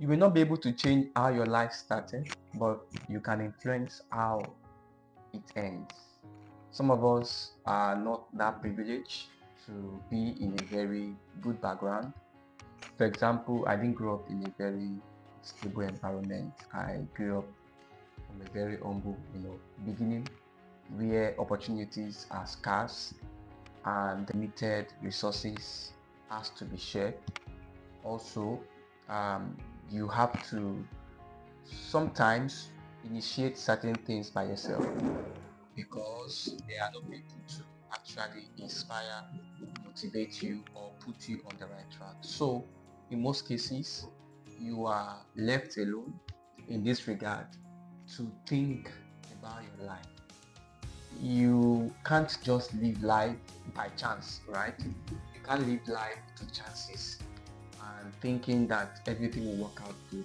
You will not be able to change how your life started, but you can influence how it ends. Some of us are not that privileged to be in a very good background. For example, I didn't grow up in a very stable environment. I grew up from a very humble, beginning where opportunities are scarce and limited resources has to be shared. Also, you have to sometimes initiate certain things by yourself because there are no people to actually inspire, motivate you, or put you on the right track. So, in most cases, you are left alone in this regard to think about your life. You can't just live life by chance, right? You can't live life to chances and thinking that everything will work out good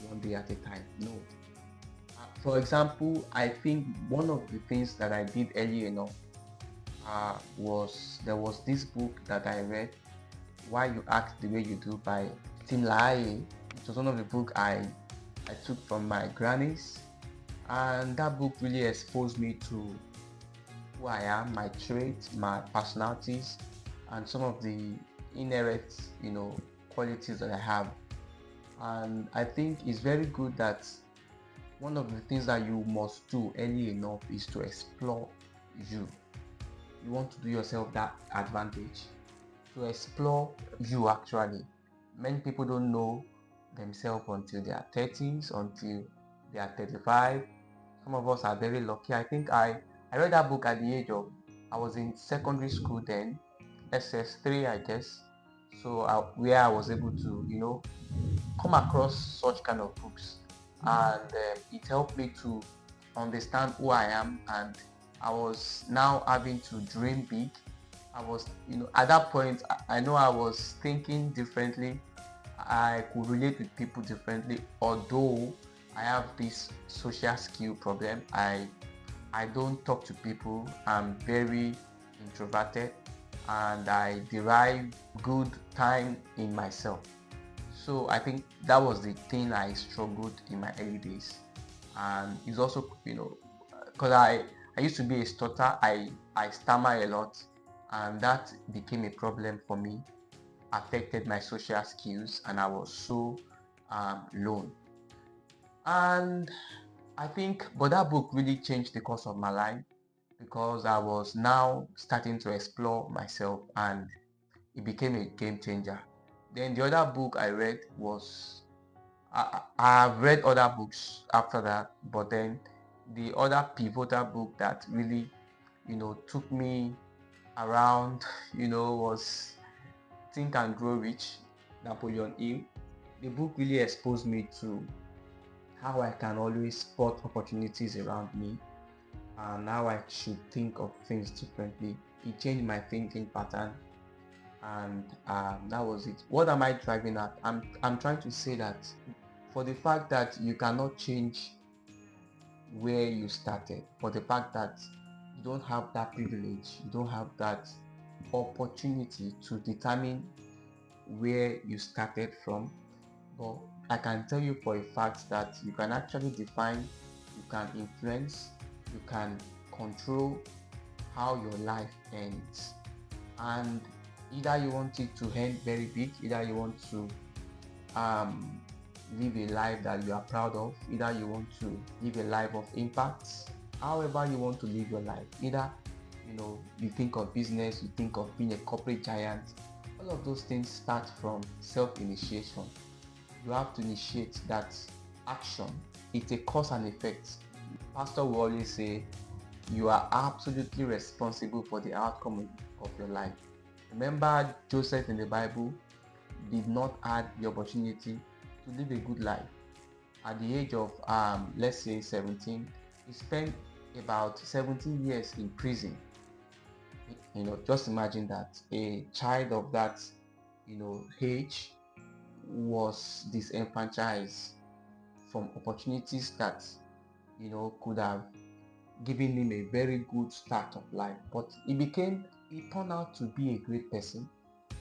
one day at a time. No. For example, I think one of the things that I did early enough was there was this book that I read, Why You Act the Way You Do by Tim LaHaye. It was one of the books I took from my grannies, and that book really exposed me to who I am, my traits, my personalities, and some of the inherent, qualities that I have. And I think it's very good that one of the things that you must do early enough is to explore you. You want to do yourself that advantage to explore you actually. Many people don't know themselves until they are 30s, until they are 35. Some of us are very lucky. I think I read that book at the age of, I was in secondary school then, SS3 I guess. So where I was able to, come across such kind of books, and it helped me to understand who I am, and I was now having to dream big. I was, at that point, I know I was thinking differently. I could relate with people differently, although I have this social skill problem. I don't talk to people. I'm very introverted, and I derive good time in myself. So I think that was the thing I struggled in my early days, and it's also, because I used to be a stutter. I stammer a lot, and that became a problem for me, affected my social skills, and I was so lone. And I think, but that book really changed the course of my life because I was now starting to explore myself, and it became a game changer. Then the other book I read was, I've read other books after that, but then the other pivotal book that really, took me around, was Think and Grow Rich, Napoleon Hill. The book really exposed me to how I can always spot opportunities around me and how I should think of things differently. It changed my thinking pattern, and that was it. What am I driving at? I'm trying to say that for the fact that you cannot change where you started, for the fact that you don't have that privilege, you don't have that opportunity to determine where you started from, but I can tell you for a fact that you can actually define, you can influence, you can control how your life ends. And either you want it to end very big, either you want to um, live a life that you are proud of, either you want to live a life of impact, however you want to live your life. Either you think of business, you think of being a corporate giant. All of those things start from self-initiation. You have to initiate that action. It's a cause and effect. Pastor will always say you are absolutely responsible for the outcome of your life. Remember, Joseph in the Bible did not have the opportunity to live a good life. At the age of let's say 17, he spent about 17 years in prison. Just imagine that a child of that age was disenfranchised from opportunities that could have given him a very good start of life, but he turned out to be a great person.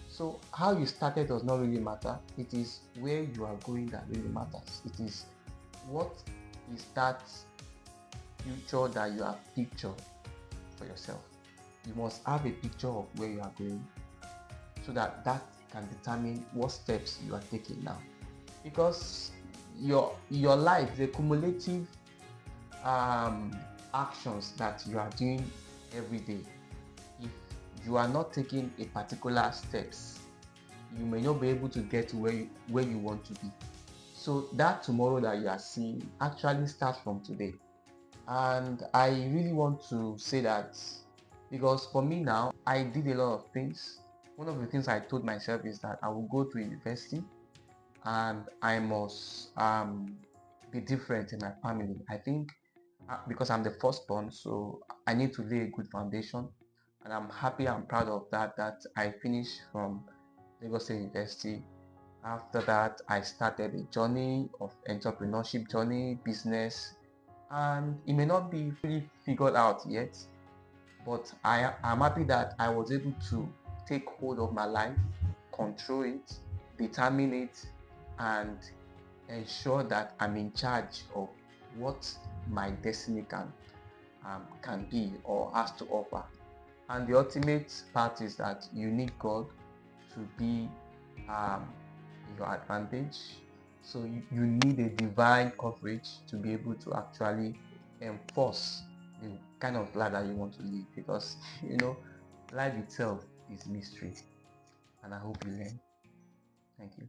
So how you started does not really matter. It is where you are going that really matters. It is what is that future that you have pictured for yourself. You must have a picture of where you are going so that that can determine what steps you are taking now. Because your life is a cumulative actions that you are doing every day. If you are not taking a particular steps, you may not be able to get to where you want to be. So that tomorrow that you are seeing actually starts from today. And I really want to say that because for me now, I did a lot of things. One of the things I told myself is that I will go to university and I must be different in my family. I think because I'm the firstborn, so I need to lay a good foundation. And I'm happy and proud of that I finished from Lagos State University. After that, I started a journey of entrepreneurship journey, business, and it may not be fully figured out yet, but I'm happy that I was able to take hold of my life, control it, determine it, and ensure that I'm in charge of what my destiny can be or has to offer. And the ultimate part is that you need God to be your advantage. So you need a divine coverage to be able to actually enforce the kind of life that you want to live, because life itself is mystery, and I hope you learn. Thank you.